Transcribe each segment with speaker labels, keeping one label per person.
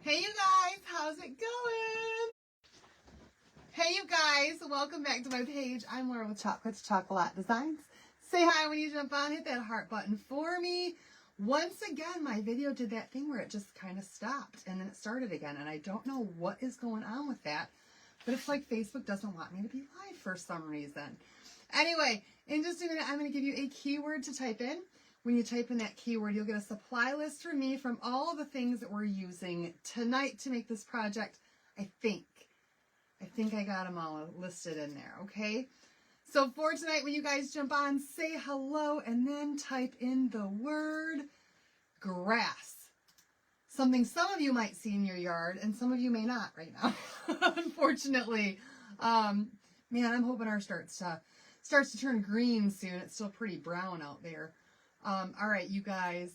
Speaker 1: Hey you guys, how's it going? Hey you guys, welcome back to my page. I'm Laura with Chocolates Chocolate Designs. Say hi when you jump on, hit that heart button for me. Once again, my video did that thing where it just kind of stopped and then it started again, and I don't know what is going on with that, but it's like Facebook doesn't want me to be live for some reason. Anyway, in just a minute, I'm going to give you a keyword to type in. When you type in that keyword, you'll get a supply list from me from all the things that we're using tonight to make this project. I think I got them all listed in there, okay? So for tonight, when you guys jump on, say hello and then type in the word grass. Something some of you might see in your yard and some of you may not right now, unfortunately. Man, I'm hoping ours starts to turn green soon. It's still pretty brown out there. All right, you guys,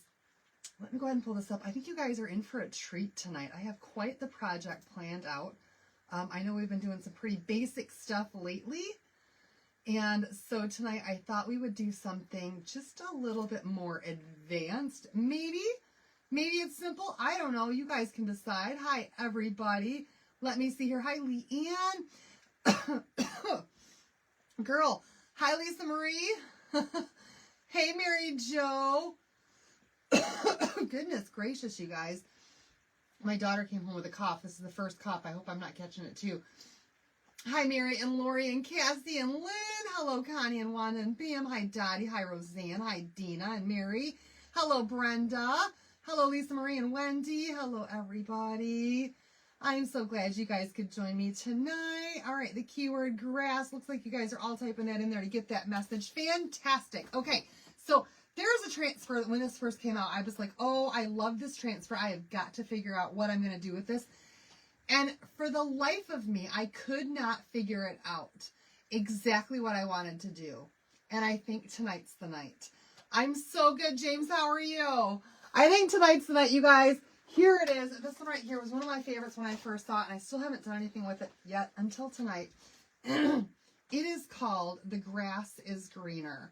Speaker 1: let me go ahead and pull this up. I think you guys are in for a treat tonight. I have quite the project planned out. I know we've been doing some pretty basic stuff lately. And so tonight I thought we would do something just a little bit more advanced. Maybe it's simple. I don't know. You guys can decide. Hi, everybody. Let me see here. Hi, Leanne. Girl. Hi, Lisa Marie. Hey, Mary Jo. Goodness gracious, you guys. My daughter came home with a cough. This is the first cough. I hope I'm not catching it too. Hi, Mary and Lori and Cassie and Lynn. Hello, Connie and Wanda and Bam. Hi, Dottie. Hi, Roseanne. Hi, Dina and Mary. Hello, Brenda. Hello, Lisa Marie and Wendy. Hello, everybody. I'm so glad you guys could join me tonight. All right, the keyword grass. Looks like you guys are all typing that in there to get that message. Fantastic. Okay, so there's a transfer. When this first came out, I was like, oh, I love this transfer. I have got to figure out what I'm going to do with this. And for the life of me, I could not figure it out exactly what I wanted to do. And I think tonight's the night. I'm so good, James. How are you? I think tonight's the night, you guys. Here it is. This one right here was one of my favorites when I first saw it, and I still haven't done anything with it yet until tonight. It is called The Grass is Greener.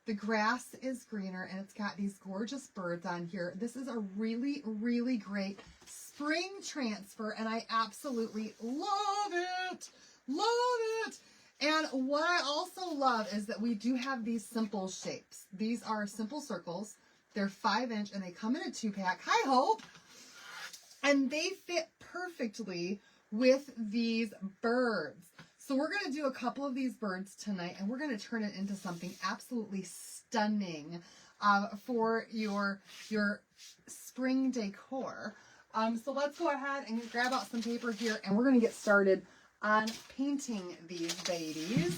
Speaker 1: The grass is greener, and it's got these gorgeous birds on here. This is a really, really great spring transfer, and I absolutely love it. Love it. And what I also love is that we do have these simple shapes. These are simple circles. They're 5-inch, and they come in a 2-pack. Hi, Hope. And they fit perfectly with these birds. So we're going to do a couple of these birds tonight, and we're going to turn it into something absolutely stunning for your spring decor. So let's go ahead and grab out some paper here, and we're going to get started on painting these babies.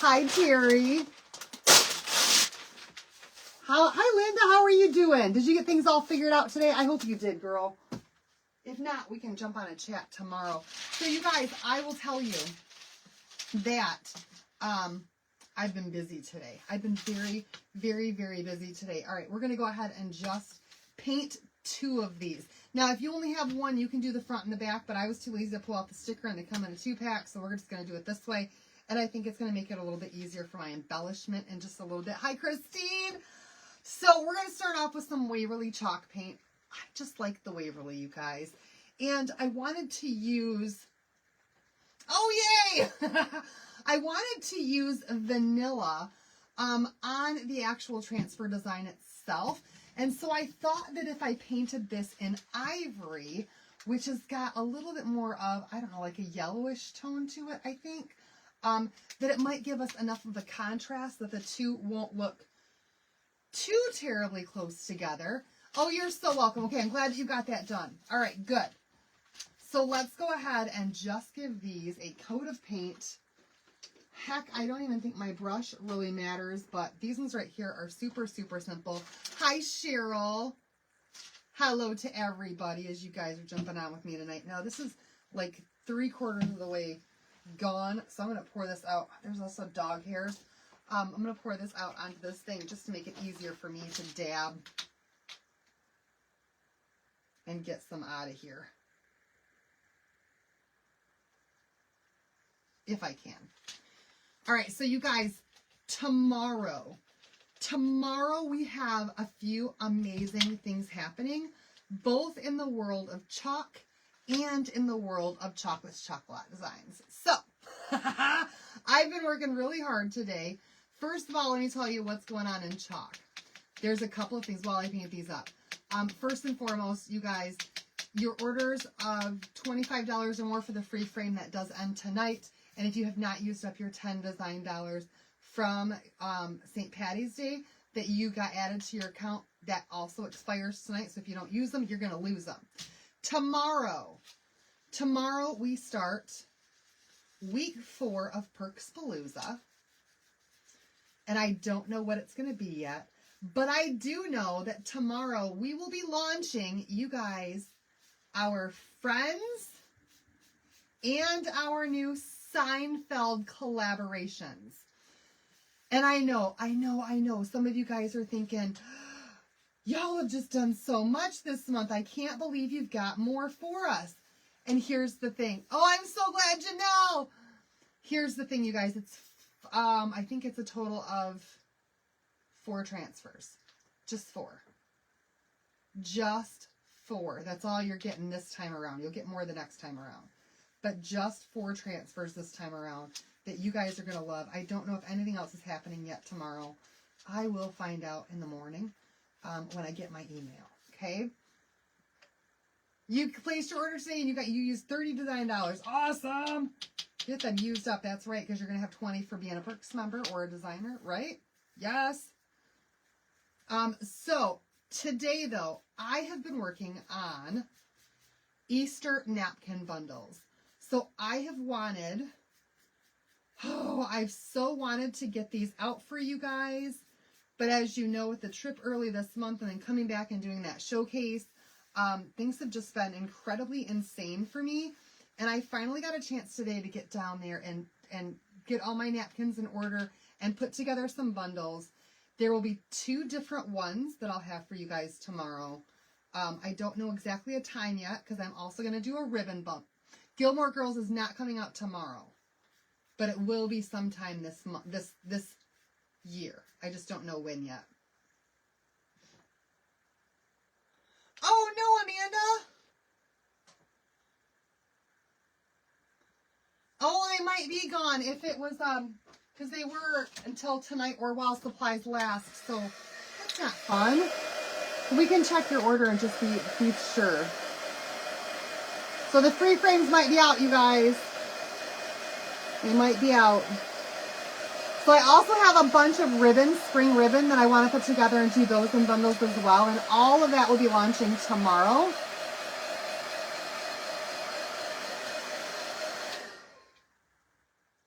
Speaker 1: Hi, Terry. Hi, Linda. How are you doing? Did you get things all figured out today? I hope you did, girl. If not, we can jump on a chat tomorrow. So you guys, I will tell you that I've been busy today. I've been very, very, very busy today. All right, we're going to go ahead and just paint 2 of these. Now, if you only have one, you can do the front and the back, but I was too lazy to pull out the sticker, and they come in a 2-pack, so we're just going to do it this way. And I think it's going to make it a little bit easier for my embellishment in just a little bit. Hi, Christine. So we're going to start off with some Waverly chalk paint. I just like the Waverly, you guys. And I wanted to use... Oh, yay! I wanted to use vanilla on the actual transfer design itself. And so I thought that if I painted this in ivory, which has got a little bit more of, I don't know, like a yellowish tone to it, I think, that it might give us enough of the contrast that the two won't look too terribly close together. Oh, you're so welcome. Okay, I'm glad you got that done. All right, good. So let's go ahead and just give these a coat of paint. Heck, I don't even think my brush really matters, but these ones right here are super, super simple. Hi, Cheryl. Hello to everybody as you guys are jumping on with me tonight. Now, this is like 3/4 of the way gone, so I'm going to pour this out. There's also dog hairs. I'm going to pour this out onto this thing just to make it easier for me to dab and get some out of here. If I can. All right, so you guys, tomorrow we have a few amazing things happening both in the world of chalk and in the world of Chocolate's Chocolate Designs. So, I've been working really hard today. First of all, let me tell you what's going on in chalk. There's a couple of things while I paint these up. First and foremost, you guys, your orders of $25 or more for the free frame, that does end tonight. And if you have not used up your 10 design dollars from St. Patty's Day that you got added to your account, that also expires tonight. So if you don't use them, you're going to lose them. Tomorrow we start week 4 of Perkspalooza. And I don't know what it's going to be yet. But I do know that tomorrow we will be launching, you guys, our Friends and our new Seinfeld collaborations. And I know. Some of you guys are thinking, y'all have just done so much this month. I can't believe you've got more for us. And here's the thing. Oh, I'm so glad you know. Here's the thing, you guys. It's, I think it's a total of 4 transfers. Just 4. Just 4. That's all you're getting this time around. You'll get more the next time around. But just 4 transfers this time around that you guys are going to love. I don't know if anything else is happening yet tomorrow. I will find out in the morning when I get my email. Okay? You placed your order today and you used $30 design dollars. Awesome! Get them used up. That's right, because you're going to have 20 for being a Perks member or a designer, right? Yes. So today though, I have been working on Easter napkin bundles. So I've so wanted to get these out for you guys. But as you know, with the trip early this month and then coming back and doing that showcase, things have just been incredibly insane for me. And I finally got a chance today to get down there and get all my napkins in order and put together some bundles. There will be 2 different ones that I'll have for you guys tomorrow. I don't know exactly a time yet because I'm also going to do a ribbon bump. Gilmore Girls is not coming out tomorrow, but it will be sometime this month, this year. I just don't know when yet. Oh no, Amanda! Oh, they might be gone if it was because they were until tonight or while supplies last. So that's not fun. We can check your order and just be sure. So the free frames might be out, you guys. They might be out. So I also have a bunch of ribbon, spring ribbon, that I want to put together and do those in bundles as well. And all of that will be launching tomorrow.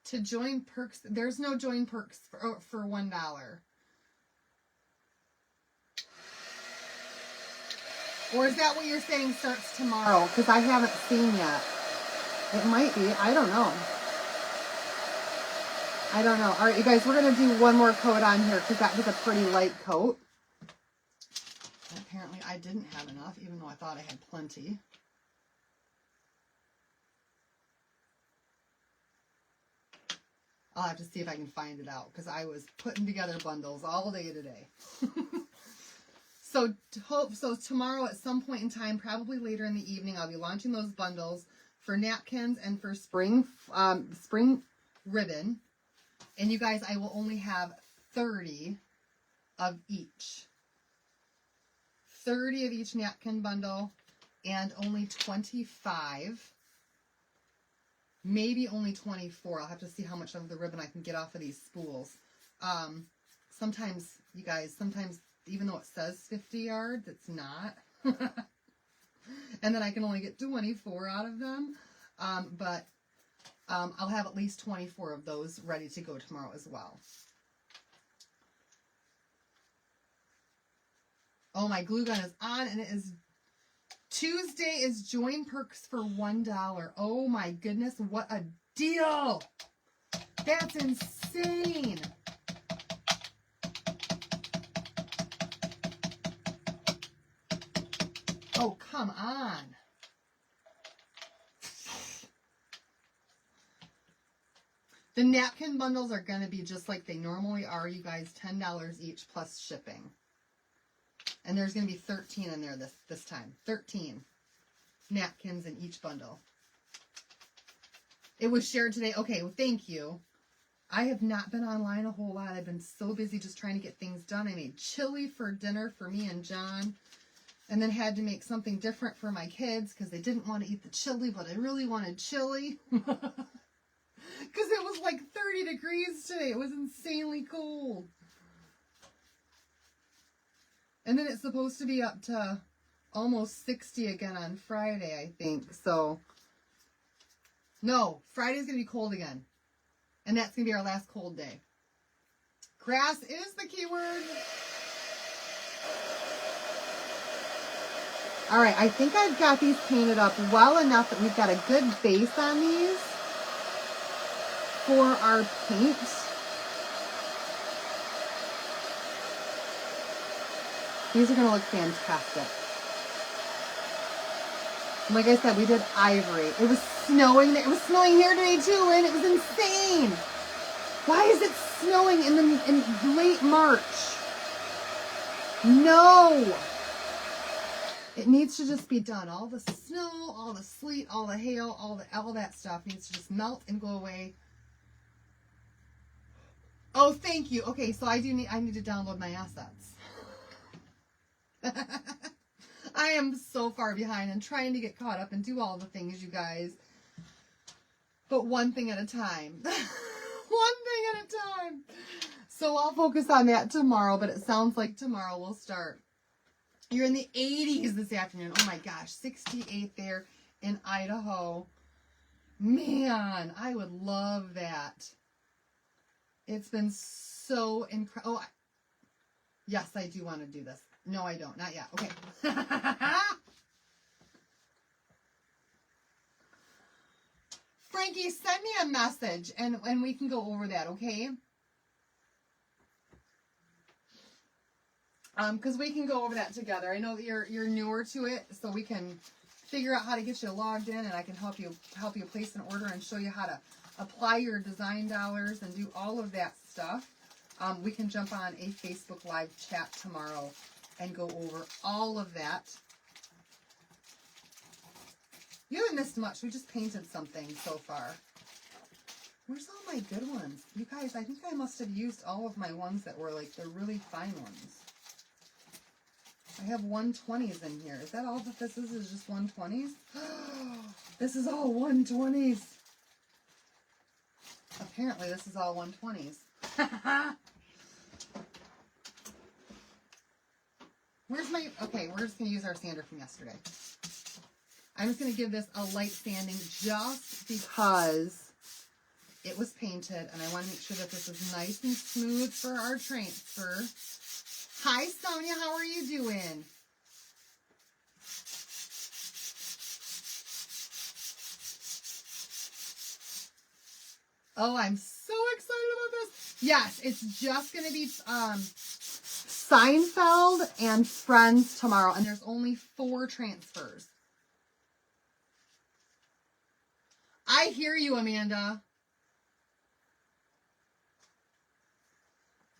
Speaker 1: To join Perks, there's no join Perks for $1. Or is that what you're saying starts tomorrow? Because I haven't seen yet. It might be. I don't know. All right, you guys, we're going to do one more coat on here because that was a pretty light coat. Apparently, I didn't have enough, even though I thought I had plenty. I'll have to see if I can find it out because I was putting together bundles all day today. So tomorrow at some point in time, probably later in the evening, I'll be launching those bundles for napkins and for spring ribbon. And you guys, I will only have 30 of each. 30 of each napkin bundle and only 25. Maybe only 24. I'll have to see how much of the ribbon I can get off of these spools. Sometimes, you guys, even though it says 50 yards, it's not. And then I can only get 24 out of them. But I'll have at least 24 of those ready to go tomorrow as well. Oh, my glue gun is on, and it is Tuesday is join Perks for $1. Oh my goodness, what a deal! That's insane! Oh, come on. The napkin bundles are going to be just like they normally are, you guys, $10 each plus shipping. And there's going to be 13 in there this time. 13 napkins in each bundle. It was shared today. Okay, well, thank you. I have not been online a whole lot. I've been so busy just trying to get things done. I made chili for dinner for me and John. And then had to make something different for my kids because they didn't want to eat the chili, but I really wanted chili. Because it was like 30 degrees today. It was insanely cold. And then it's supposed to be up to almost 60 again on Friday, I think. So, no, Friday's going to be cold again. And that's going to be our last cold day. Grass is the key word. All right, I think I've got these painted up well enough that we've got a good base on these for our paint. These are going to look fantastic. Like I said, we did ivory. It was snowing. It was snowing here today too, and it was insane. Why is it snowing in late March? No. It needs to just be done. All the snow, all the sleet, all the hail, all that stuff needs to just melt and go away. Oh, thank you. Okay, so I need to download my assets. I am so far behind and trying to get caught up and do all the things, you guys. But one thing at a time. One thing at a time. So I'll focus on that tomorrow, but it sounds like tomorrow we'll start. You're in the 80s this afternoon. Oh my gosh, 68 there in Idaho. Man, I would love that. It's been so incredible. Oh, yes, I do want to do this. No, I don't. Not yet. Okay. Frankie, send me a message and we can go over that, okay? Because we can go over that together. I know that you're newer to it, so we can figure out how to get you logged in, and I can help you place an order and show you how to apply your design dollars and do all of that stuff. We can jump on a Facebook Live chat tomorrow and go over all of that. You haven't missed much. We just painted something so far. Where's all my good ones? You guys, I think I must have used all of my ones that were like the really fine ones. I have 120s in here. Is that all that this is just 120s? This is all 120s. Apparently this is all 120s. Where's my... Okay, we're just going to use our sander from yesterday. I'm just going to give this a light sanding just because it was painted, and I want to make sure that this is nice and smooth for our transfer. Hi, Sonia. How are you doing? Oh, I'm so excited about this. Yes, it's just going to be Seinfeld and Friends tomorrow, and there's only 4 transfers. I hear you, Amanda.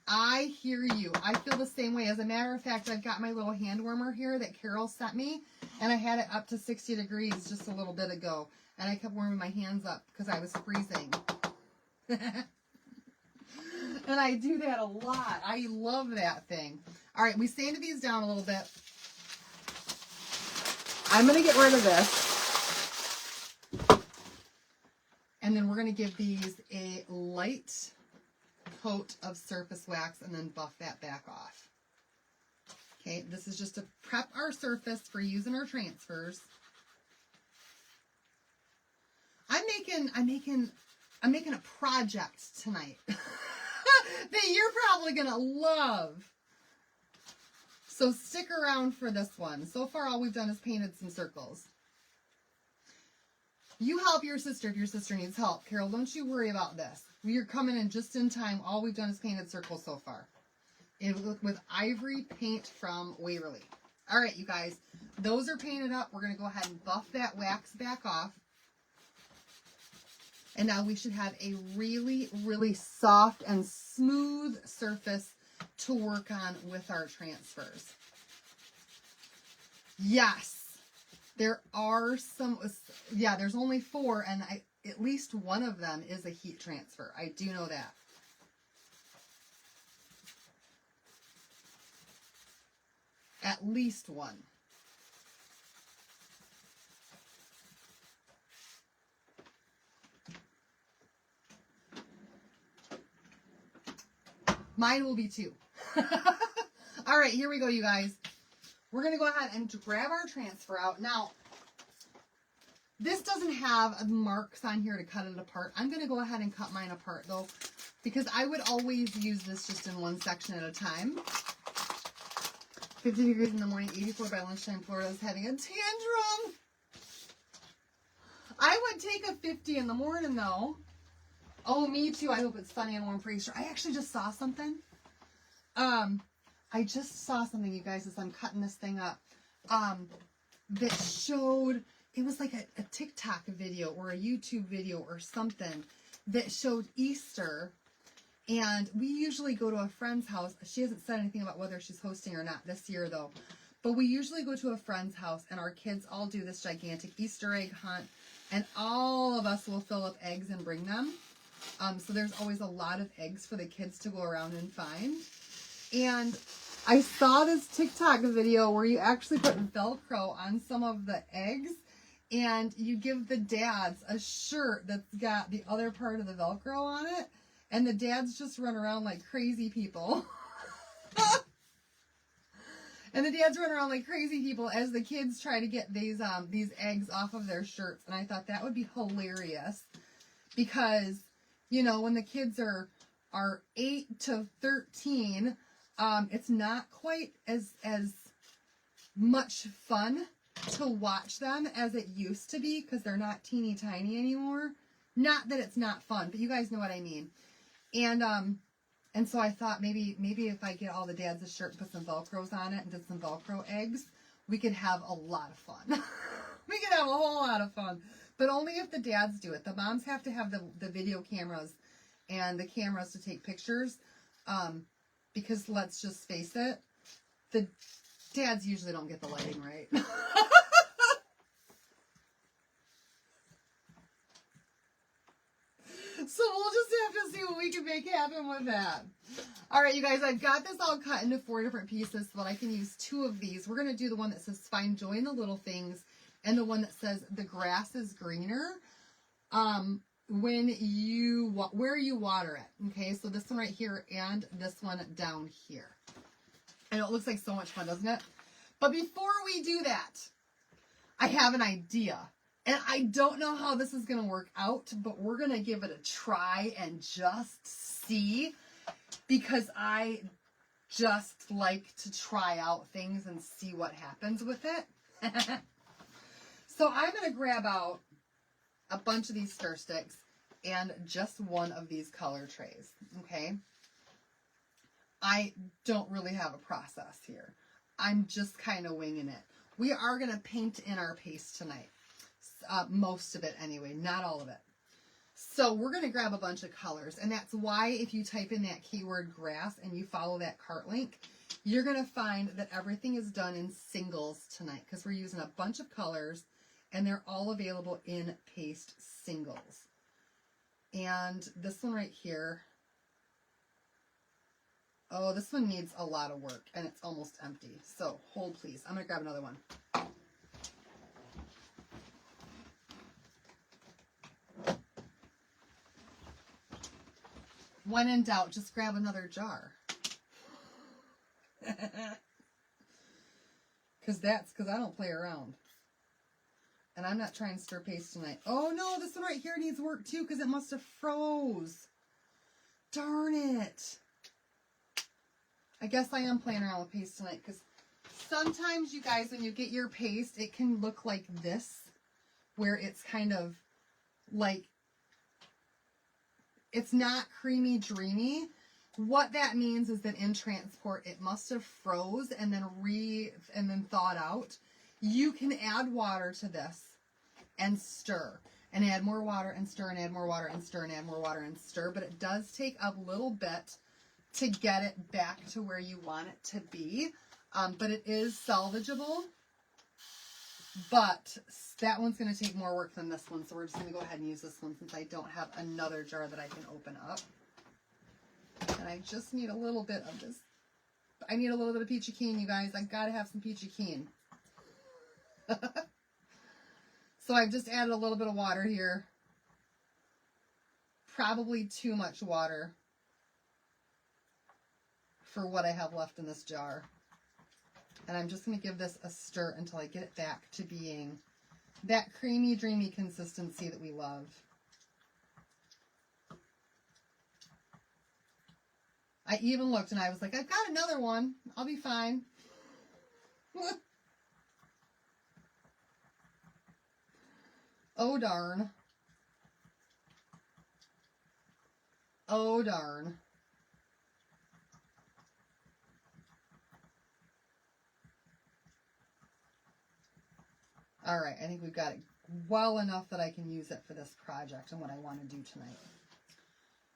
Speaker 1: I hear you. I feel the same way. As a matter of fact, I've got my little hand warmer here that Carol sent me, and I had it up to 60 degrees just a little bit ago, and I kept warming my hands up because I was freezing. And I do that a lot. I love that thing. All right, we sanded these down a little bit. I'm going to get rid of this. And then we're going to give these a light coat of surface wax and then buff that back off. Okay, this is just to prep our surface for using our transfers. I'm making a project tonight that you're probably gonna love. So stick around for this one. So far, all we've done is painted some circles. You help your sister if your sister needs help. Carol, don't you worry about this. We are coming in just in time. All we've done is painted circles so far. With ivory paint from Waverly. All right, you guys. Those are painted up. We're going to go ahead and buff that wax back off. And now we should have a really, really soft and smooth surface to work on with our transfers. Yes, there are some, yeah, there's only 4, and at least one of them is a heat transfer. I do know that. At least one. Mine will be 2. All right, here we go, you guys. We're going to go ahead and grab our transfer out. Now, this doesn't have marks on here to cut it apart. I'm going to go ahead and cut mine apart, though, because I would always use this just in one section at a time. 50 degrees in the morning, 84 by lunchtime. Florida's having a tantrum. I would take a 50 in the morning, though. Oh, me too. I hope it's sunny and warm for Easter. I actually just saw something. I just saw something, you guys, as I'm cutting this thing up, that showed, it was like a TikTok video or a YouTube video or something that showed Easter. And we usually go to a friend's house. She hasn't said anything about whether she's hosting or not this year, though. But we usually go to a friend's house, and our kids all do this gigantic Easter egg hunt. And all of us will fill up eggs and bring them. So there's always a lot of eggs for the kids to go around and find. And I saw this TikTok video where you actually put Velcro on some of the eggs, and you give the dads a shirt that's got the other part of the Velcro on it, and the dads just run around like crazy people. And the dads run around like crazy people as the kids try to get these eggs off of their shirts. And I thought that would be hilarious because, you know, when the kids are 8 to 13, it's not quite as much fun to watch them as it used to be because they're not teeny tiny anymore. Not that it's not fun, but you guys know what I mean. And so I thought maybe if I get all the dads a shirt and put some Velcros on it and did some Velcro eggs, we could have a lot of fun. We could have a whole lot of fun, but only if the dads do it. The moms have to have the video cameras and the cameras to take pictures. Because let's just face it, the dads usually don't get the lighting right. So we'll just have to see what we can make happen with that. All right, you guys, I've got this all cut into 4 different pieces so that I can use 2 of these. We're going to do the one that says find joy in the little things and the one that says the grass is greener where you water it. Okay, so this one right here and this one down here. And it looks like so much fun, doesn't it? But before we do that, I have an idea. And I don't know how this is going to work out, but we're going to give it a try and just see, because I just like to try out things and see what happens with it. So I'm going to grab out a bunch of these stir sticks and just one of these color trays, okay? I don't really have a process here. I'm just kind of winging it. We are going to paint in our paste tonight. Most of it anyway, not all of it. So we're going to grab a bunch of colors, and that's why if you type in that keyword grass and you follow that cart link, you're going to find that everything is done in singles tonight because we're using a bunch of colors and they're all available in paste singles. And this one right here, oh, this one needs a lot of work and it's almost empty. So hold please. I'm going to grab another one. When in doubt, just grab another jar. Because I don't play around. And I'm not trying to stir paste tonight. Oh no, this one right here needs work too because it must have froze. Darn it. I guess I am playing around with paste tonight because sometimes, you guys, when you get your paste, it can look like this, where it's kind of like, it's not creamy dreamy. What that means is that in transport, it must have froze and then thawed out. You can add water to this and stir and add more water and stir and add more water and stir and add more water and stir. But it does take a little bit to get it back to where you want it to be. But it is salvageable. But that one's going to take more work than this one, so we're just going to go ahead and use this one since I don't have another jar that I can open up. And I just need a little bit of this. I need a little bit of peachy keen, you guys. I've got to have some peachy keen. So I've just added a little bit of water here. Probably too much water for what I have left in this jar. And I'm just going to give this a stir until I get it back to being that creamy, dreamy consistency that we love. I even looked and I was like, I've got another one. I'll be fine. Oh, darn. Oh, darn. All right, I think we've got it well enough that I can use it for this project and what I want to do tonight.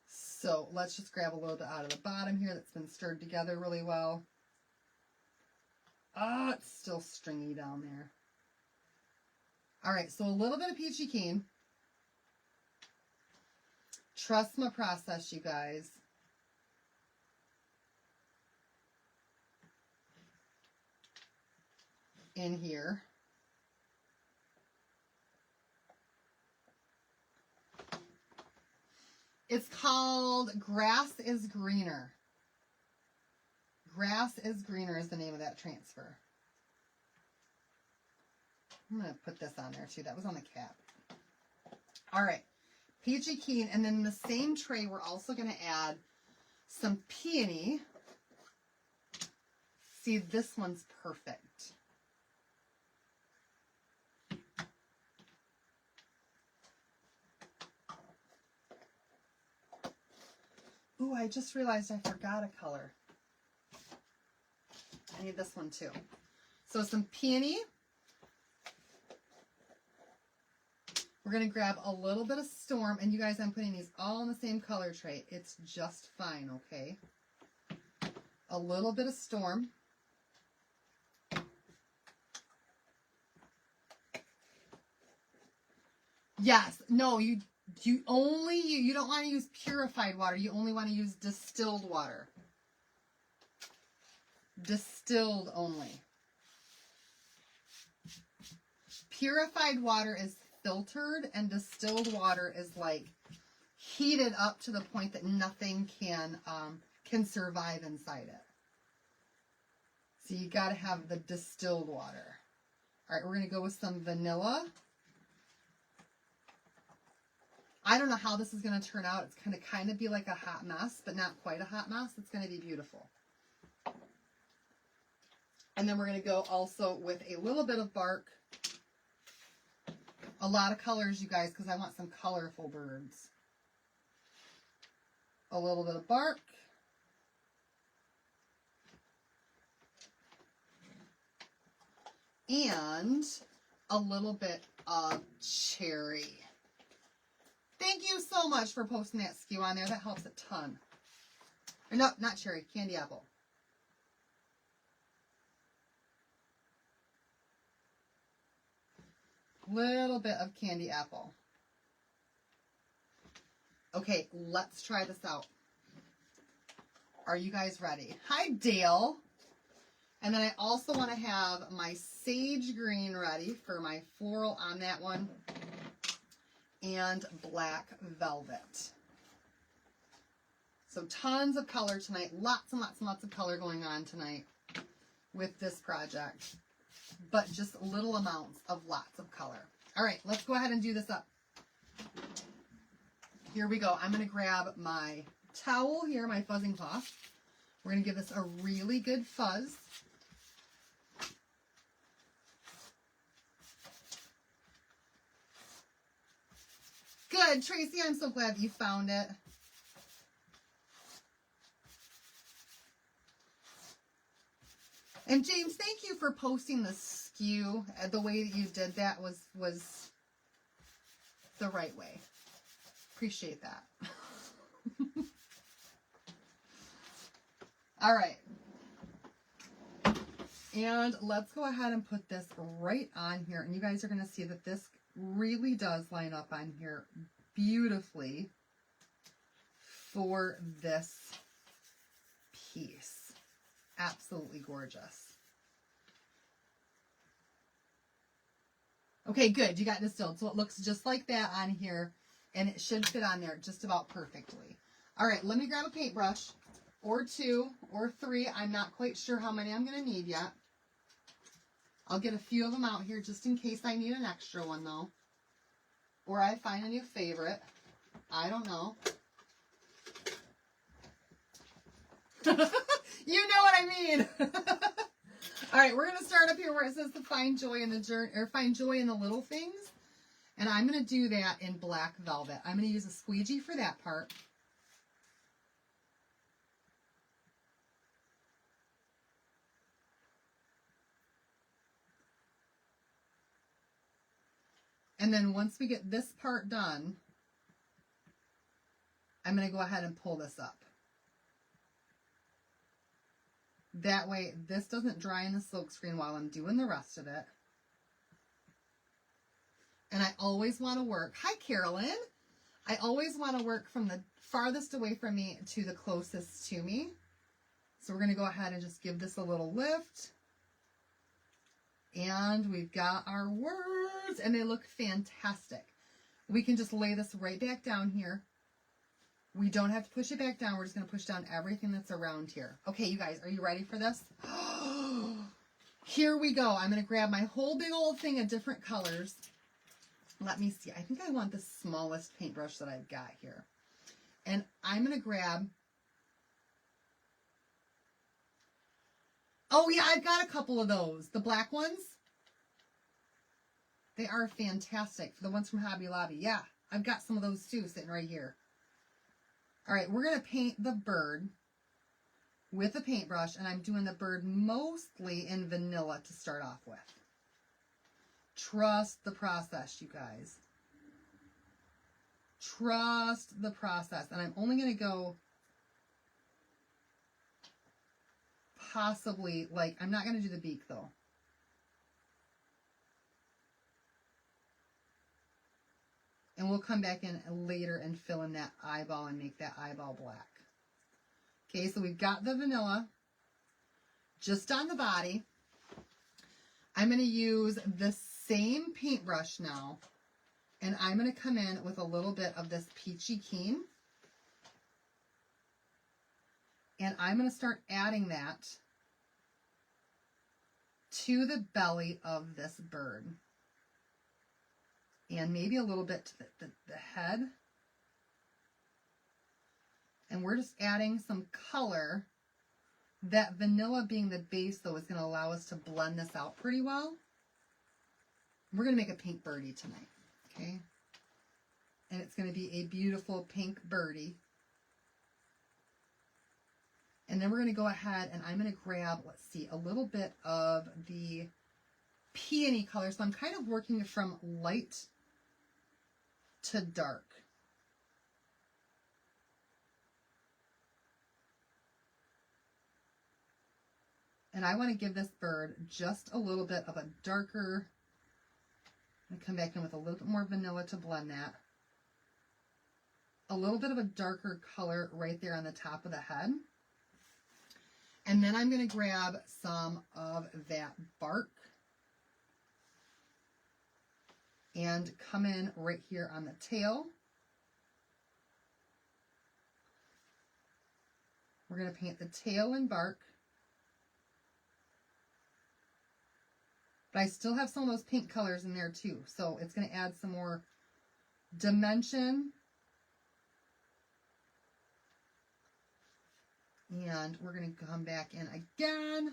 Speaker 1: So let's just grab a little bit out of the bottom here that's been stirred together really well. Oh, it's still stringy down there. All right, so a little bit of peachy keen. Trust my process, you guys. In here. It's called Grass is Greener. Grass is Greener is the name of that transfer. I'm going to put this on there too. That was on the cap. All right. Peachy keen. And then in the same tray, we're also going to add some peony. See, this one's perfect. Ooh, I just realized I forgot a color. I need this one too. So some peony. We're going to grab a little bit of Storm. And you guys, I'm putting these all in the same color tray. It's just fine, okay? A little bit of Storm. Yes. No, you don't want to use purified water. You only want to use distilled water. Distilled only. Purified water is filtered, and distilled water is like heated up to the point that nothing can survive inside it. So you got to have the distilled water. All right, we're going to go with some vanilla. I don't know how this is going to turn out. It's going to kind of be like a hot mess, but not quite a hot mess. It's going to be beautiful. And then we're going to go also with a little bit of bark. A lot of colors, you guys, because I want some colorful birds. A little bit of bark. And a little bit of cherry. Thank you so much for posting that SKU on there. That helps a ton. Or no, not cherry, candy apple. Little bit of candy apple. Okay, let's try this out. Are you guys ready? Hi, Dale. And then I also want to have my sage green ready for my floral on that one. And black velvet. So tons of color tonight. Lots and lots and lots of color going on tonight with this project. But just little amounts of lots of color. All right, let's go ahead and do this up. Here we go. I'm going to grab my towel here, my fuzzing cloth. We're going to give this a really good fuzz. Good, Tracy, I'm so glad you found it. And James, thank you for posting the SKU. The way that you did that was the right way. Appreciate that. All right. And let's go ahead and put this right on here. And you guys are going to see that this really does line up on here beautifully for this piece. Absolutely gorgeous. Okay, good. You got distilled. So it looks just like that on here, and it should fit on there just about perfectly. All right, let me grab a paintbrush, or 2 or 3. I'm not quite sure how many I'm going to need yet. I'll get a few of them out here just in case I need an extra one, though. Or I find a new favorite. I don't know. You know what I mean. All right, we're going to start up here where it says to find joy in the journey, or find joy in the little things. And I'm going to do that in black velvet. I'm going to use a squeegee for that part. And then once we get this part done, I'm going to go ahead and pull this up. That way, this doesn't dry in the silk screen while I'm doing the rest of it. And I always want to work. Hi, Carolyn. I always want to work from the farthest away from me to the closest to me. So we're going to go ahead and just give this a little lift. And we've got our words, and they look fantastic. We can just lay this right back down here. We don't have to push it back down. We're just going to push down everything that's around here. Okay, you guys, are you ready for this? Here we go. I'm going to grab my whole big old thing of different colors. Let me see. I think I want the smallest paintbrush that I've got here. And I'm going to grab... Oh, yeah, I've got a couple of those. The black ones. They are fantastic. For the ones from Hobby Lobby. Yeah, I've got some of those too sitting right here. All right, we're going to paint the bird with a paintbrush, and I'm doing the bird mostly in vanilla to start off with. Trust the process, you guys. Trust the process. And I'm only going to go possibly, like, I'm not going to do the beak, though. And we'll come back in later and fill in that eyeball and make that eyeball black. Okay, so we've got the vanilla just on the body. I'm going to use the same paintbrush now, and I'm going to come in with a little bit of this peachy keen. And I'm going to start adding that to the belly of this bird. And maybe a little bit to the head. And we're just adding some color. That vanilla being the base, though, is going to allow us to blend this out pretty well. We're going to make a pink birdie tonight, okay? And it's going to be a beautiful pink birdie. And then we're going to go ahead and I'm going to grab, let's see, a little bit of the peony color. So I'm kind of working from light to dark. And I want to give this bird just a little bit of a darker, I'm going to come back in with a little bit more vanilla to blend that. A little bit of a darker color right there on the top of the head. And then I'm going to grab some of that bark and come in right here on the tail. We're going to paint the tail in bark. But I still have some of those pink colors in there too. So it's going to add some more dimension. And we're going to come back in again.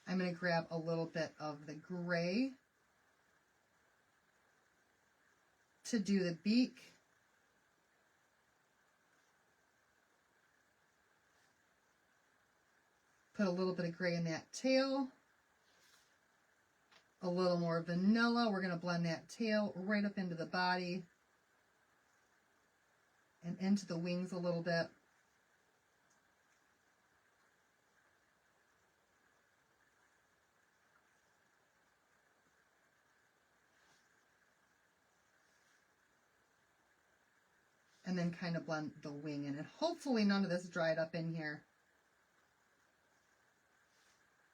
Speaker 1: I'm going to grab a little bit of the gray to do the beak. Put a little bit of gray in that tail. A little more vanilla. We're going to blend that tail right up into the body and into the wings a little bit. and then kind of blend the wing in. And hopefully none of this dried up in here.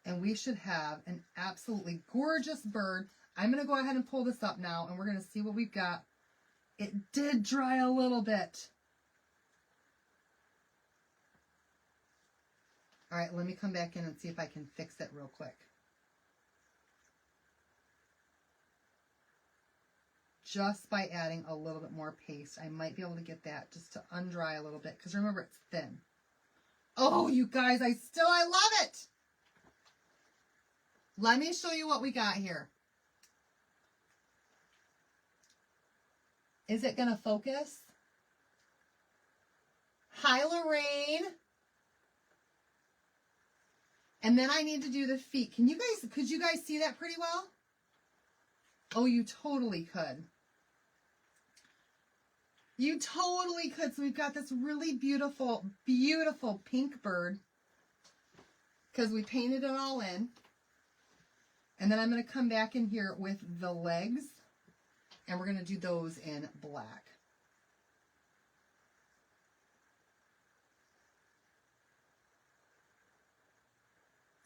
Speaker 1: And we should have an absolutely gorgeous bird. I'm going to go ahead and pull this up now, and we're going to see what we've got. It did dry a little bit. All right, let me come back in and see if I can fix it real quick. Just by adding a little bit more paste, I might be able to get that just to undry a little bit, because remember, it's thin. Oh, you guys, I love it. Let me show you what we got here. Is it going to focus? Hi, Lorraine. And then I need to do the feet. Could you guys see that pretty well? Oh, you totally could. You totally could. So we've got this really beautiful, beautiful pink bird because we painted it all in. And then I'm going to come back in here with the legs, and we're going to do those in black.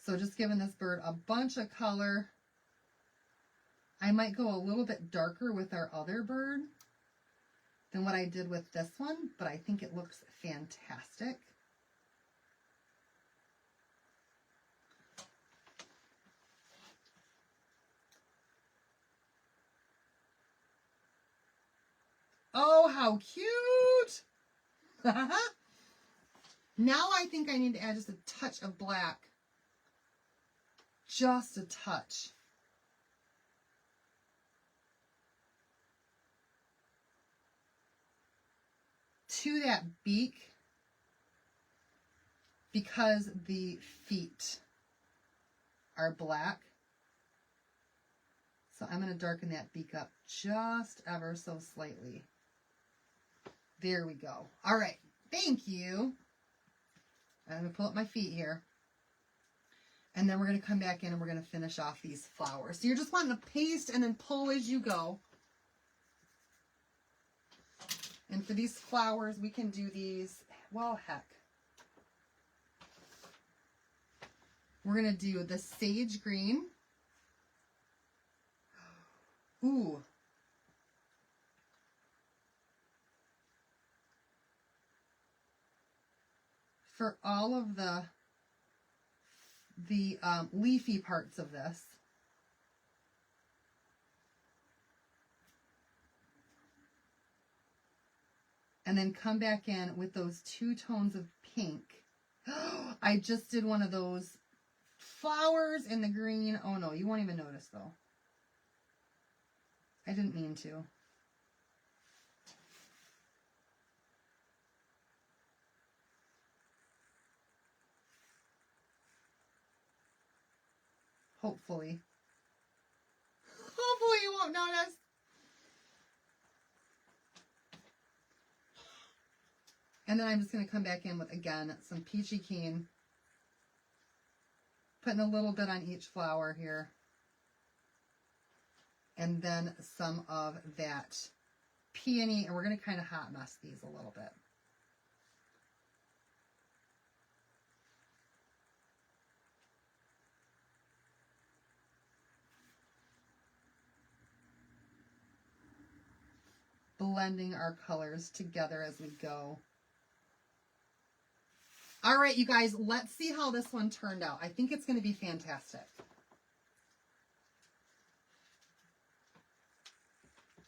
Speaker 1: So just giving this bird a bunch of color. I might go a little bit darker with our other bird than what I did with this one, but I think it looks fantastic. Oh, how cute! Now I think I need to add just a touch of black. Just a touch. To that beak, because the feet are black. So I'm going to darken that beak up just ever so slightly. There we go. All right. Thank you. I'm going to pull up my feet here. And then we're going to come back in and we're going to finish off these flowers. So you're just wanting to paste and then pull as you go. And for these flowers, we can do these, well, heck. We're going to do the sage green. Ooh. For all of the leafy parts of this. And then come back in with those two tones of pink. I just did one of those flowers in the green. Oh no, you won't even notice though. I didn't mean to. Hopefully. Hopefully you won't notice. And then I'm just going to come back in with, again, some peachy keen. Putting a little bit on each flower here. And then some of that peony. And we're going to kind of hot mess these a little bit. Blending our colors together as we go. All right, you guys, let's see how this one turned out. I think it's going to be fantastic.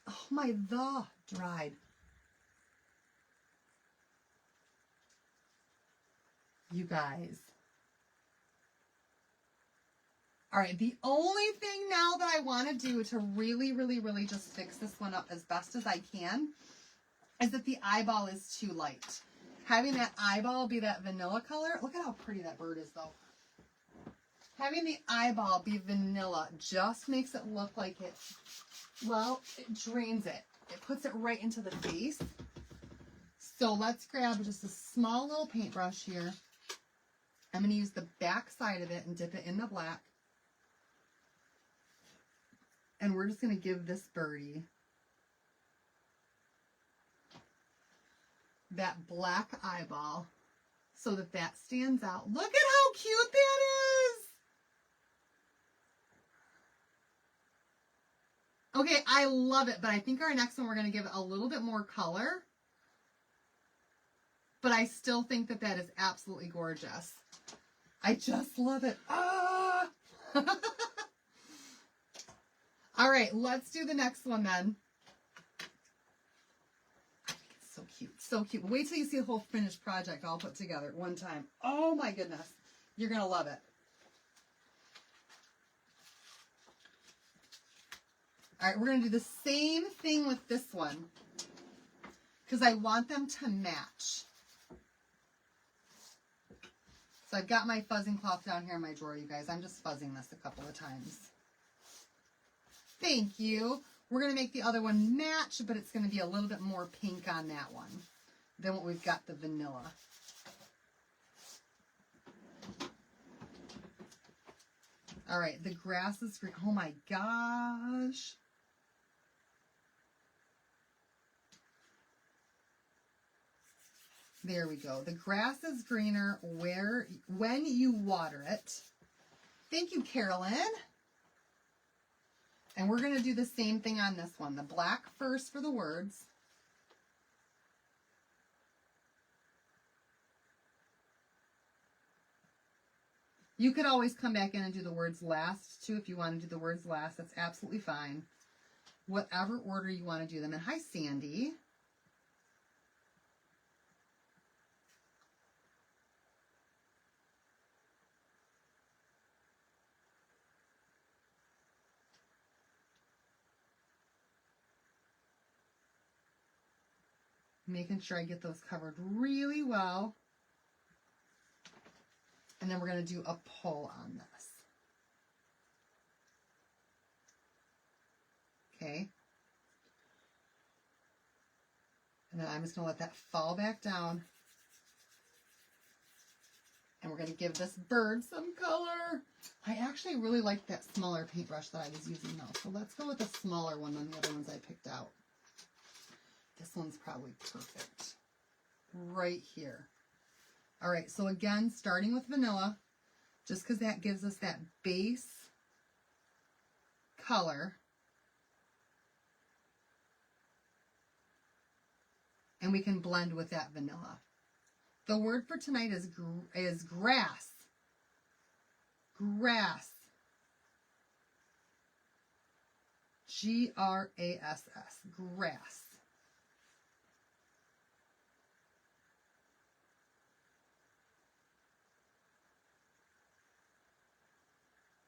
Speaker 1: Oh my, the dried. You guys. All right, the only thing now that I want to do to really, really, really just fix this one up as best as I can is that the eyeball is too light. Having that eyeball be that vanilla color. Look at how pretty that bird is, though. Having the eyeball be vanilla just makes it look like it, well, it drains it. It puts it right into the face. So let's grab just a small little paintbrush here. I'm going to use the back side of it and dip it in the black. And we're just going to give this birdie that black eyeball so that that stands out. Look at how cute that is. Okay, I love it, but I think our next one we're going to give it a little bit more color. But I still think that that is absolutely gorgeous. I just love it. Ah! All right, let's do the next one then. I think it's so cute. So cute. Wait till you see the whole finished project all put together at one time. Oh my goodness. You're going to love it. All right, we're going to do the same thing with this one because I want them to match. So I've got my fuzzing cloth down here in my drawer, you guys. I'm just fuzzing this a couple of times. Thank you. We're going to make the other one match, but it's going to be a little bit more pink on that one than what we've got the vanilla. All right, the grass is green. Oh my gosh. There we go. The grass is greener when you water it. Thank you, Carolyn. And we're going to do the same thing on this one. The black first for the words. You could always come back in and do the words last, too, if you want to do the words last. That's absolutely fine. Whatever order you want to do them in. Hi, Sandy. Making sure I get those covered really well. And then we're going to do a pull on this. Okay. And then I'm just going to let that fall back down. And we're going to give this bird some color. I actually really like that smaller paintbrush that I was using though. So let's go with a smaller one than the other ones I picked out. This one's probably perfect. Right here. All right, so again, starting with vanilla, just because that gives us that base color. And we can blend with that vanilla. The word for tonight is grass. Grass. G-R-A-S-S. Grass.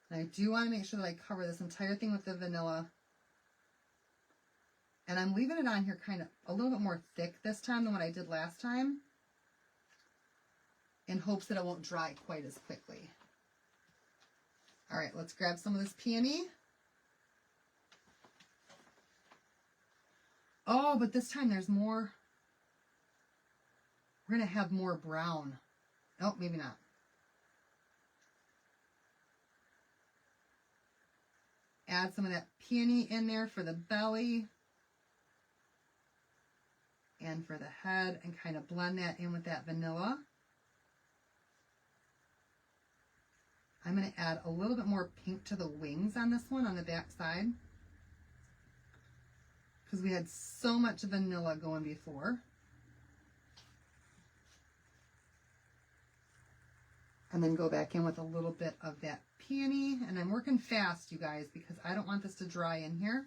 Speaker 1: And I do want to make sure that I cover this entire thing with the vanilla. And I'm leaving it on here kind of a little bit more thick this time than what I did last time, in hopes that it won't dry quite as quickly. All right, let's grab some of this peony. Oh, but this time there's more. We're going to have more brown. Oh, maybe not. Add some of that peony in there for the belly and for the head, and kind of blend that in with that vanilla. I'm going to add a little bit more pink to the wings on this one, on the back side, because we had so much vanilla going before. And then go back in with a little bit of that peony. And I'm working fast, you guys, because I don't want this to dry in here.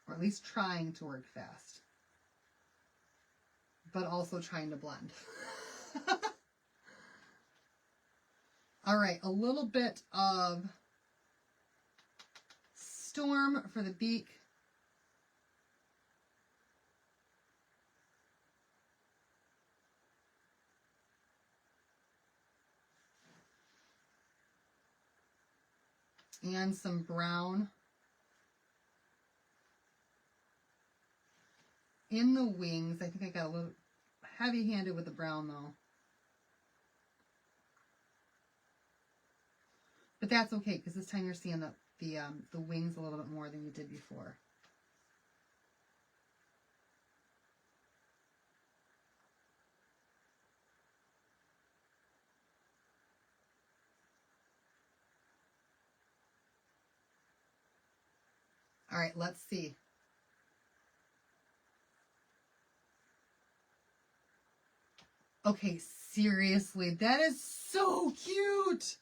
Speaker 1: Or at least trying to work fast. But also trying to blend. All right, a little bit of Storm for the beak. And some brown in the wings. I think I got a little heavy-handed with the brown though. But that's okay, because this time you're seeing the wings a little bit more than you did before. All right, let's see. Okay, seriously, that is so cute.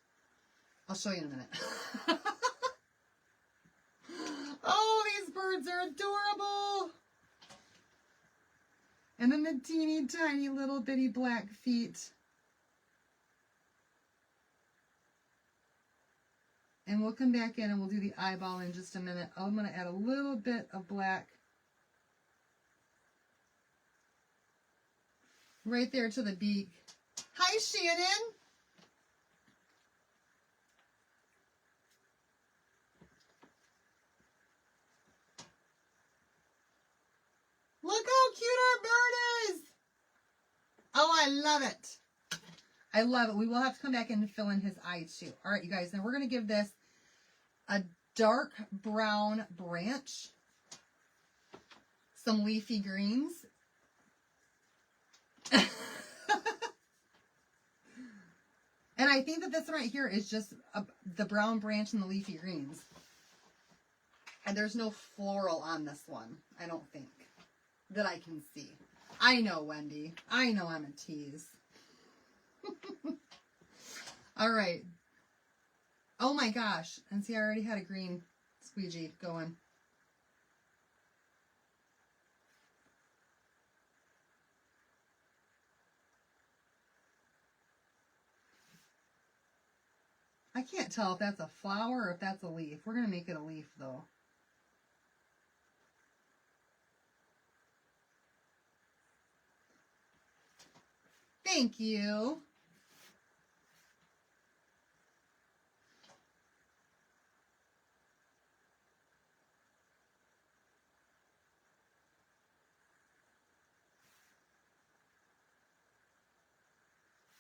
Speaker 1: I'll show you in a minute. Oh, these birds are adorable. And then the teeny tiny little bitty black feet. And we'll come back in and we'll do the eyeball in just a minute. I'm going to add a little bit of black right there to the beak. Hi, Shannon. Look how cute our bird is. Oh, I love it. I love it. We will have to come back in and fill in his eyes too. All right, you guys. Now we're going to give this a dark brown branch, some leafy greens. And I think that this one right here is just the brown branch and the leafy greens. And there's no floral on this one, I don't think, that I can see. I know, Wendy. I know I'm a tease. All right. Oh my gosh. And see, I already had a green squeegee going. I can't tell if that's a flower or if that's a leaf. We're going to make it a leaf, though. Thank you.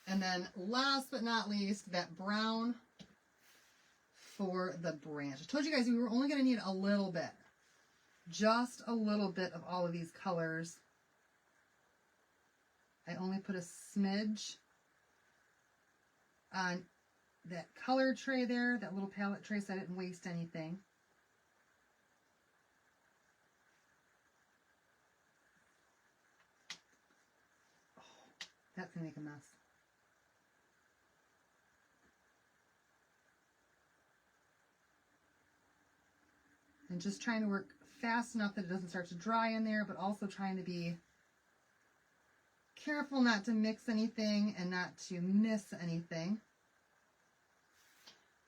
Speaker 1: And then last but not least, that brown for the branch. I told you guys we were only going to need a little bit. Just a little bit of all of these colors. I only put a smidge on that color tray there, that little palette tray, so I didn't waste anything. Oh, that's going to make a mess. And just trying to work fast enough that it doesn't start to dry in there, but also trying to be careful not to mix anything and not to miss anything.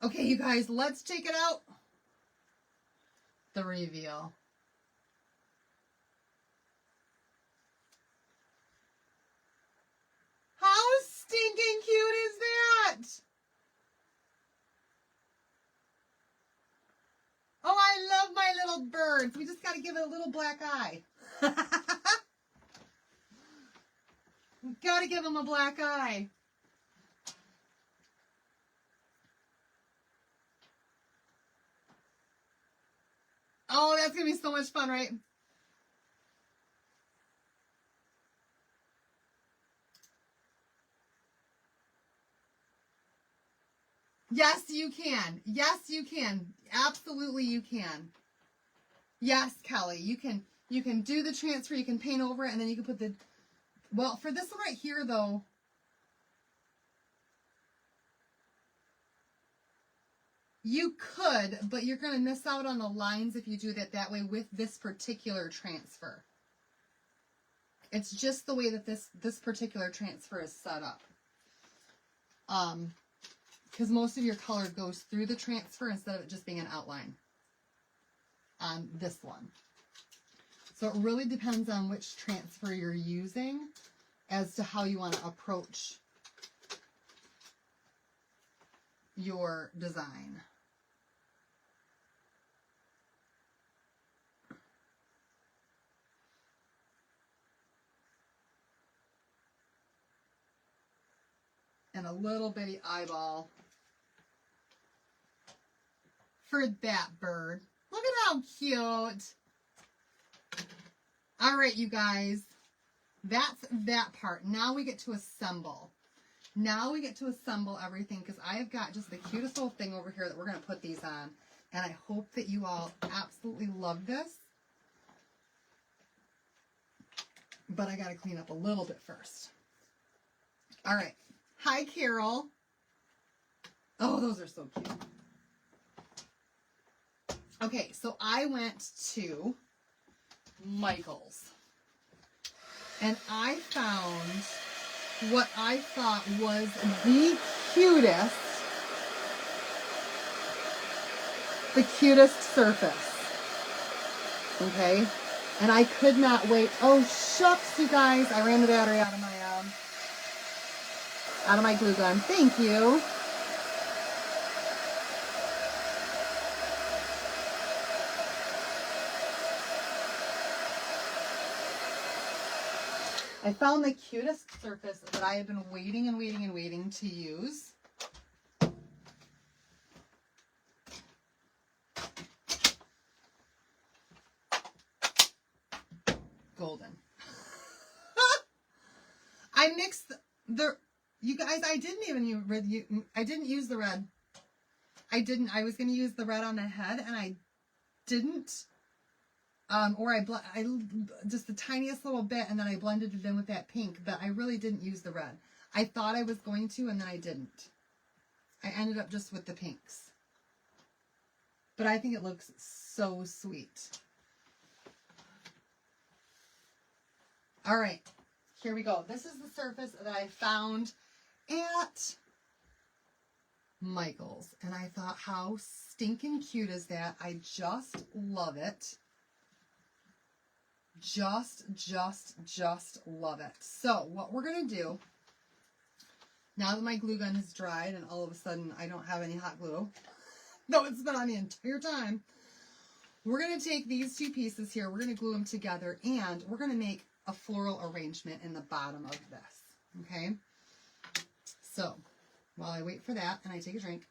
Speaker 1: Okay, you guys, let's take it out. The reveal. How stinking cute is that? Oh, I love my little birds. We just got to give it a little black eye. We've got to give them a black eye. Oh, that's going to be so much fun, right? Yes, you can. Yes, you can. Absolutely, you can. Yes, Kelly, you can do the transfer. You can paint over it, and then you can put the. Well, for this one right here, though, you could, but you're going to miss out on the lines if you do that way with this particular transfer. It's just the way that this particular transfer is set up. Because most of your color goes through the transfer instead of it just being an outline on this one. So it really depends on which transfer you're using as to how you want to approach your design. And a little bitty eyeball for that bird. Look at how cute. All right, you guys. That's that part. Now we get to assemble. Now we get to assemble everything because I have got just the cutest little thing over here that we're going to put these on. And I hope that you all absolutely love this. But I got to clean up a little bit first. All right. Hi, Carol. Oh, those are so cute. Okay, so I went to Michael's. And I found what I thought was the cutest surface. Okay? And I could not wait. Oh, shucks, you guys. I ran the battery out of my glue gun. Thank you. I found the cutest surface that I have been waiting and waiting and waiting to use. Golden. I mixed you guys, I didn't use the red. I was going to use the red on the head and I didn't. Or I just the tiniest little bit, and then I blended it in with that pink, but I really didn't use the red. I thought I was going to, and then I didn't. I ended up just with the pinks. But I think it looks so sweet. All right, here we go. This is the surface that I found at Michael's, and I thought, how stinking cute is that? I just love it. Just love it. So what we're going to do, now that my glue gun has dried and all of a sudden I don't have any hot glue, though it's been on the entire time, we're going to take these two pieces here, we're going to glue them together, and we're going to make a floral arrangement in the bottom of this. Okay? So while I wait for that and I take a drink,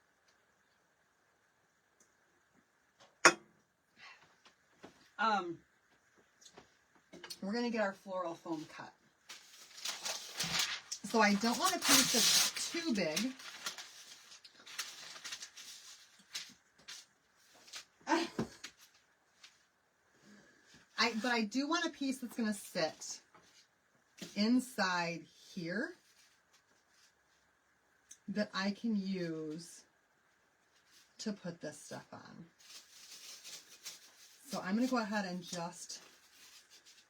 Speaker 1: we're going to get our floral foam cut. So I don't want a piece that's too big. But I do want a piece that's going to sit inside here that I can use to put this stuff on. So I'm going to go ahead and just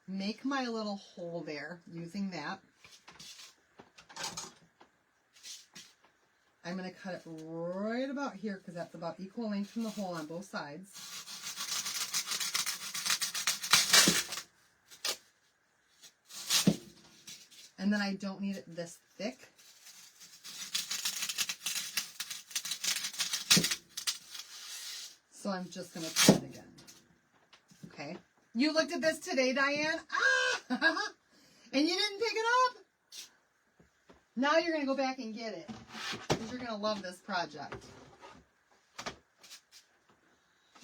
Speaker 1: make my little hole there using that. I'm going to cut it right about here because that's about equal length from the hole on both sides. And then I don't need it this thick. So I'm just going to cut it again. Okay. You looked at this today, Diane? Ah! And you didn't pick it up? Now you're going to go back and get it. Because you're going to love this project.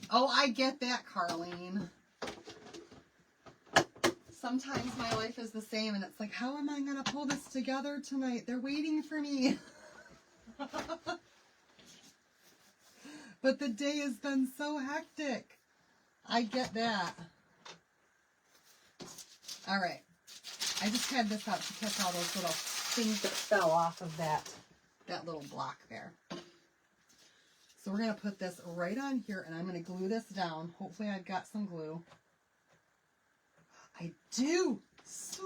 Speaker 1: Oh, I get that, Carlene. Sometimes my life is the same, and it's like, how am I going to pull this together tonight? They're waiting for me. But the day has been so hectic. I get that. All right. I just had this out to catch all those little things that fell off of that little block there. So we're going to put this right on here, and I'm going to glue this down. Hopefully I've got some glue. I do. Sweet.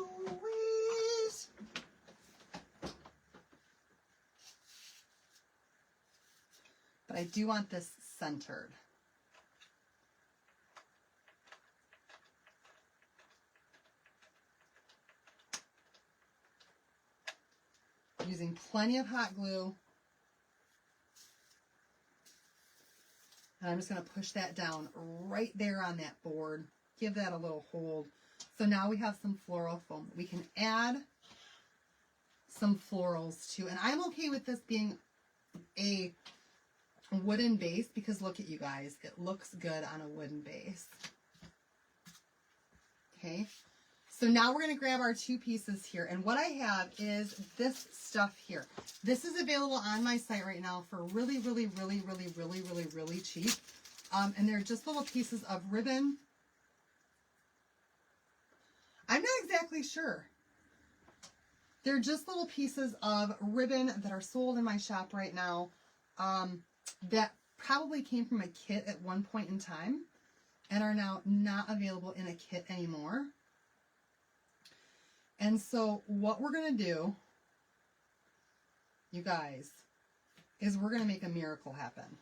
Speaker 1: But I do want this centered. Using plenty of hot glue. And I'm just going to push that down right there on that board. Give that a little hold. So now we have some floral foam. We can add some florals too. And I'm okay with this being a wooden base because look at you guys. It looks good on a wooden base. Okay. So now we're going to grab our 2 pieces here. And what I have is this stuff here. This is available on my site right now for really, really, really, really, really, really, really cheap. And they're just little pieces of ribbon. I'm not exactly sure. They're just little pieces of ribbon that are sold in my shop right now that probably came from a kit at one point in time and are now not available in a kit anymore. And so what we're going to do, you guys, is we're going to make a miracle happen.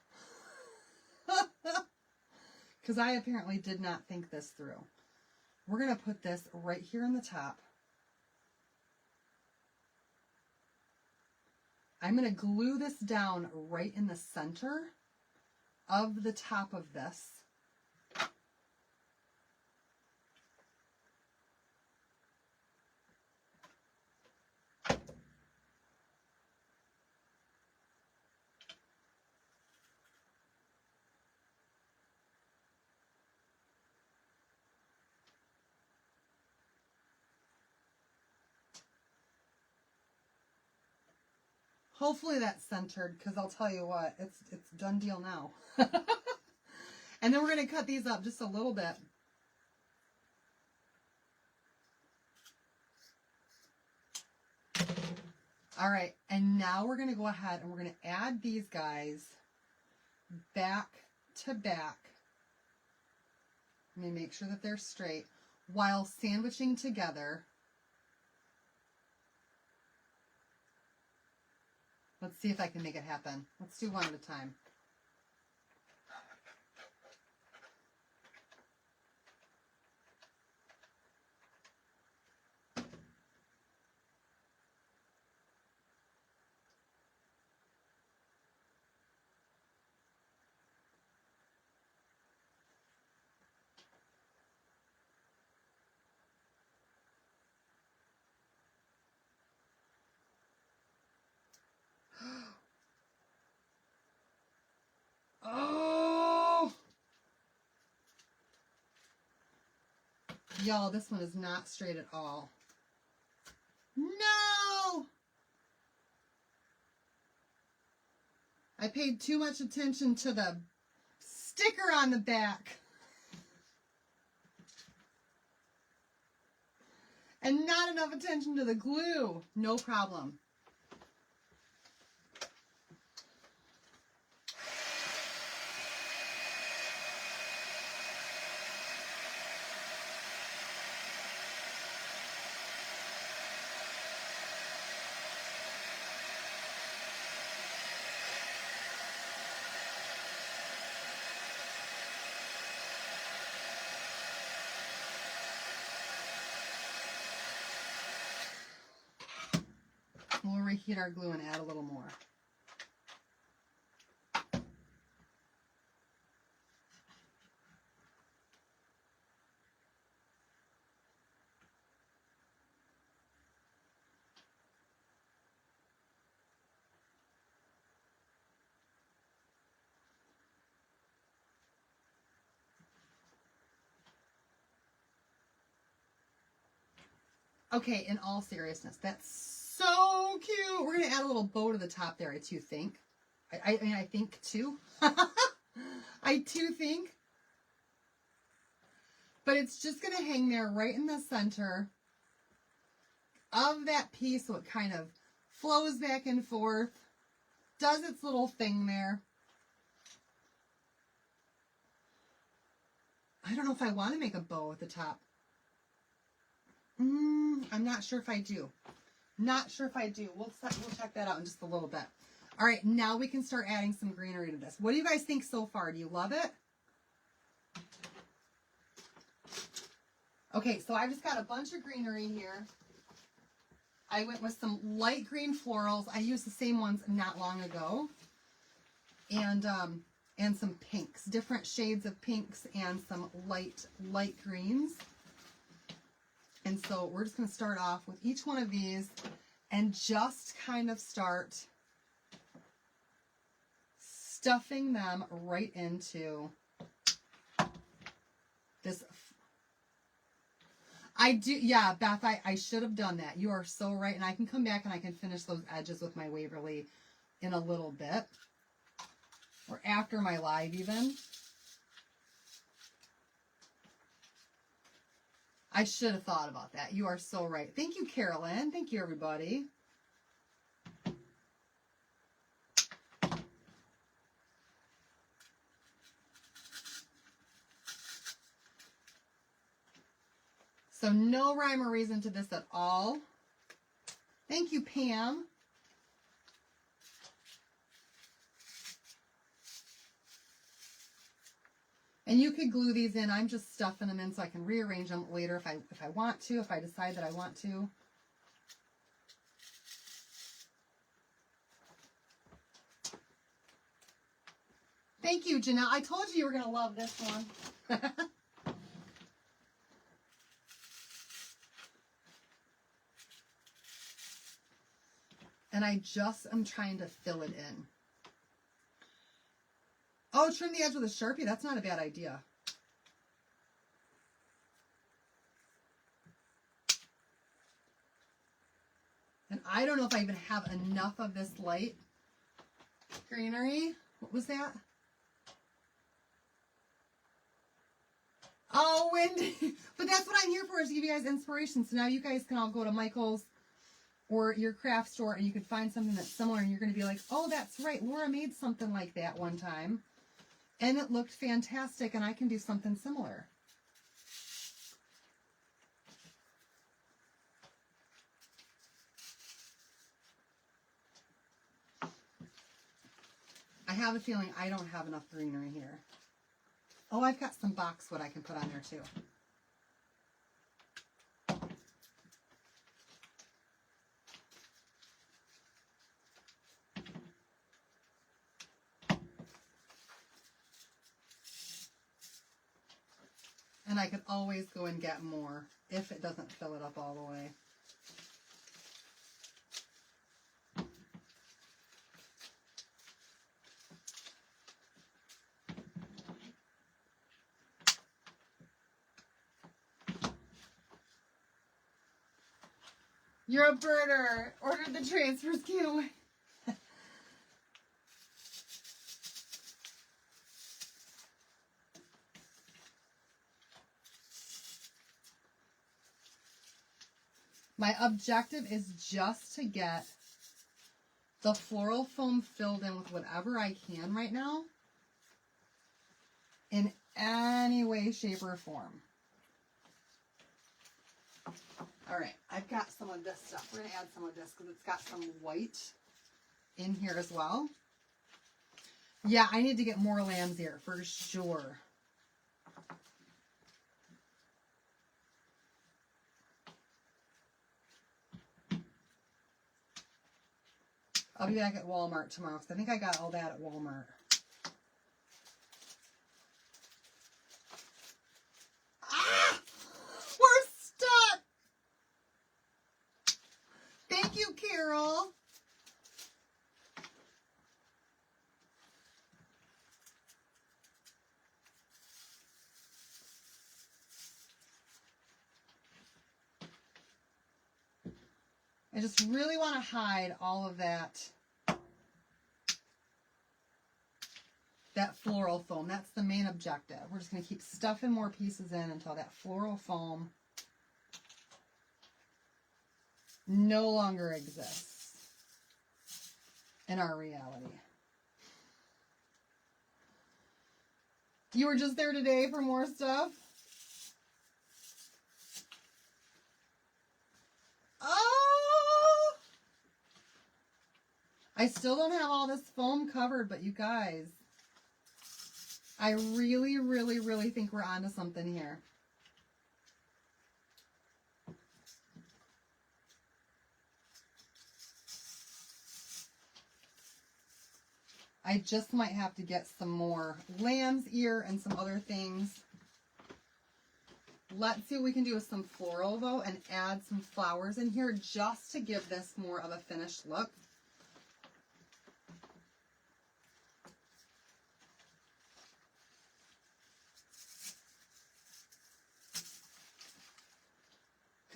Speaker 1: Because I apparently did not think this through. We're going to put this right here in the top. I'm going to glue this down right in the center of the top of this. Hopefully that's centered, because I'll tell you what, it's done deal now. And then we're going to cut these up just a little bit. All right, and now we're going to go ahead and we're going to add these guys back to back. Let me make sure that they're straight while sandwiching together. Let's see if I can make it happen. Let's do one at a time. Oh! Y'all, this one is not straight at all. No! I paid too much attention to the sticker on the back. And not enough attention to the glue. No problem. We'll reheat our glue and add a little more. Okay, in all seriousness, that's so cute. We're going to add a little bow to the top there, I do think. I mean, I think too. I do think. But it's just going to hang there right in the center of that piece, so it kind of flows back and forth, does its little thing there. I don't know if I want to make a bow at the top. I'm not sure if I do. Not sure if I do. We'll check that out in just a little bit. All right, now we can start adding some greenery to this. What do you guys think so far? Do you love it? Okay, so I just got a bunch of greenery here. I went with some light green florals. I used the same ones not long ago. And some pinks, different shades of pinks and some light greens. And so we're just going to start off with each one of these and just kind of start stuffing them right into this. I do, yeah, Beth, I should have done that. You are so right. And I can come back and I can finish those edges with my Waverly in a little bit. Or after my live even. I should have thought about that. You are so right. Thank you, Carolyn. Thank you, everybody. So no rhyme or reason to this at all. Thank you, Pam. And you could glue these in. I'm just stuffing them in so I can rearrange them later if I want to, if I decide that I want to. Thank you, Janelle. I told you were going to love this one. And I just am trying to fill it in. Oh, trim the edge with a Sharpie. That's not a bad idea. And I don't know if I even have enough of this light greenery. What was that? Oh, Wendy. But that's what I'm here for, is to give you guys inspiration. So now you guys can all go to Michael's or your craft store and you can find something that's similar and you're going to be like, oh, that's right. Laura made something like that one time and it looked fantastic and I can do something similar. I have a feeling I don't have enough greenery here. Oh, I've got some boxwood I can put on there too. And I could always go and get more if it doesn't fill it up all the way. You're a birder. Ordered the transfers. Can't wait. My objective is just to get the floral foam filled in with whatever I can right now in any way, shape, or form. All right, I've got some of this stuff. We're going to add some of this because it's got some white in here as well. Yeah, I need to get more lamb's ear for sure. I'll be back at Walmart tomorrow because I think I got all that at Walmart. Ah! We're stuck! Thank you, Carol. I just really want to hide all of that floral foam. That's the main objective. We're just going to keep stuffing more pieces in until that floral foam no longer exists in our reality. You were just there today for more stuff? Oh! I still don't have all this foam covered, but you guys, I really, really, really think we're onto something here. I just might have to get some more lamb's ear and some other things. Let's see what we can do with some floral, though, and add some flowers in here just to give this more of a finished look.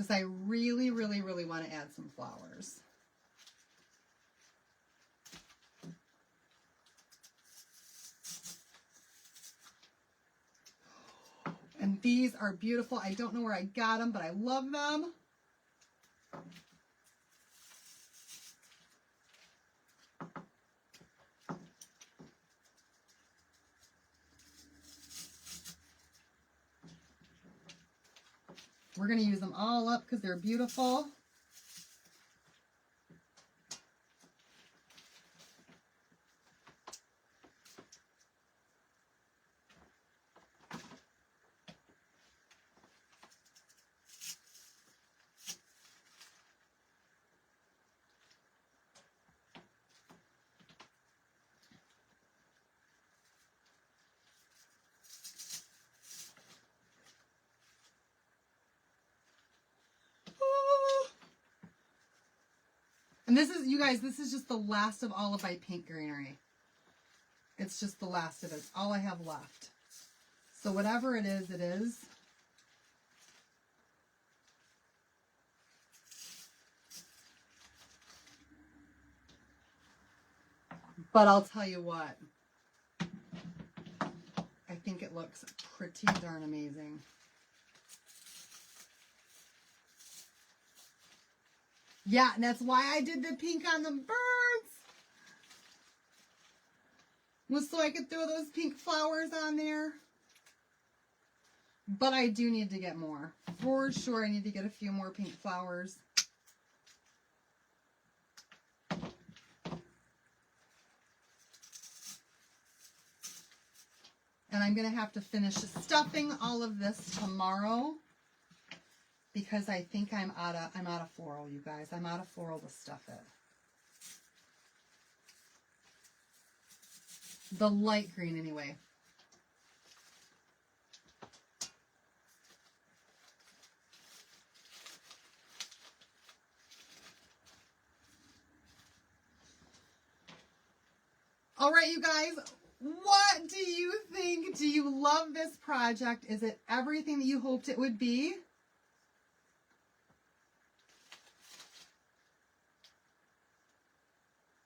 Speaker 1: because I really, really, really want to add some flowers. And these are beautiful. I don't know where I got them, but I love them. We're going to use them all up because they're beautiful. And this is, you guys, this is just the last of all of my pink greenery. It's just the last of it. It's all I have left. So whatever it is, it is. But I'll tell you what. I think it looks pretty darn amazing. Yeah, and that's why I did the pink on the birds. Was so I could throw those pink flowers on there. But I do need to get more. For sure, I need to get a few more pink flowers. And I'm going to have to finish stuffing all of this tomorrow. Because I think I'm out of floral, you guys. I'm out of floral to stuff it. The light green, anyway. All right, you guys. What do you think? Do you love this project? Is it everything that you hoped it would be?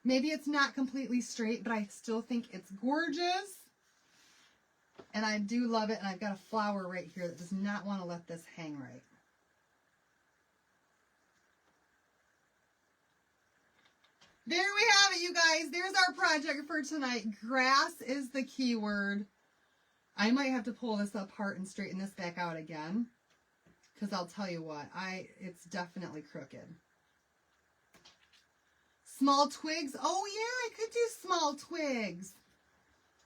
Speaker 1: Maybe it's not completely straight, but I still think it's gorgeous. And I do love it. And I've got a flower right here that does not want to let this hang right. There we have it, you guys. There's our project for tonight. Grass is the key word. I might have to pull this apart and straighten this back out again. Because I'll tell you what, it's definitely crooked. Small twigs. Oh, yeah, I could do small twigs.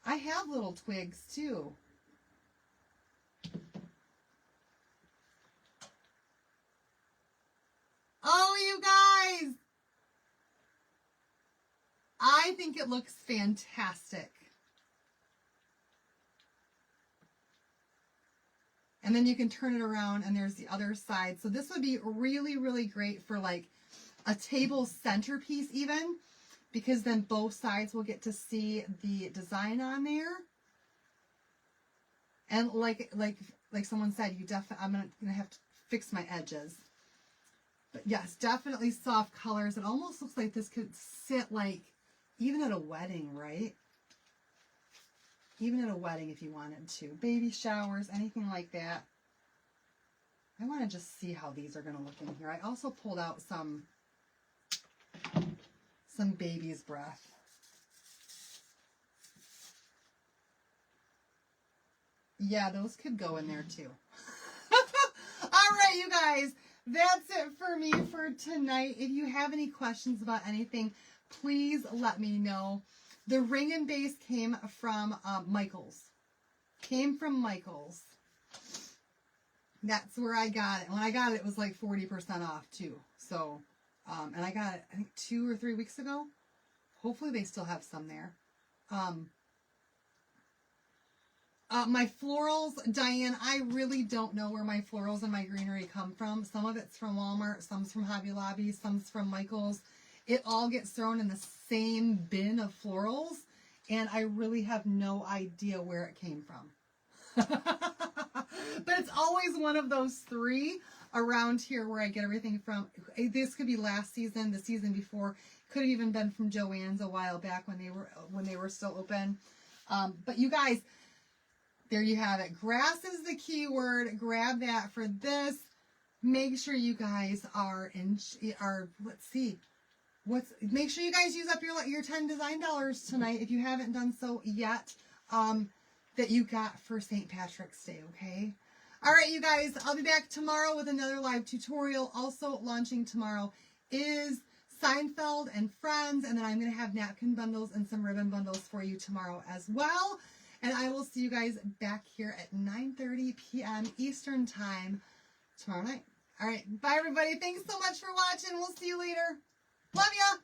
Speaker 1: I have little twigs, too. Oh, you guys. I think it looks fantastic. And then you can turn it around, and there's the other side. So this would be really, really great for, like, a table centerpiece even, because then both sides will get to see the design on there. And like someone said, I'm gonna have to fix my edges. But yes, definitely soft colors. It almost looks like this could sit like even at a wedding, right? Even at a wedding if you wanted to. Baby showers, anything like that. I want to just see how these are going to look in here. I also pulled out some baby's breath. Yeah, those could go in there too. All right, you guys, that's it for me for tonight. If you have any questions about anything, please let me know. The ring and base came from Michael's. Came from Michael's. That's where I got it. When I got it, it was like 40% off too. So, and I got it, I think 2 or 3 weeks ago. Hopefully they still have some there. My florals, Diane, I really don't know where my florals and my greenery come from. Some of it's from Walmart, some's from Hobby Lobby, some's from Michael's. It all gets thrown in the same bin of florals, and I really have no idea where it came from. But it's always one of those three. around here where I get everything from. This could be last season, the season before. Could have even been from Joann's a while back when they were still open. But you guys, there you have it. Grass is the key word. Grab that for this. Make sure you guys let's see. Make sure you guys use up your 10 design dollars tonight if you haven't done so yet. That you got for St. Patrick's Day, okay? All right, you guys, I'll be back tomorrow with another live tutorial. Also launching tomorrow is Seinfeld and Friends, and then I'm going to have napkin bundles and some ribbon bundles for you tomorrow as well. And I will see you guys back here at 9:30 p.m. Eastern Time tomorrow night. All right, bye, everybody. Thanks so much for watching. We'll see you later. Love ya.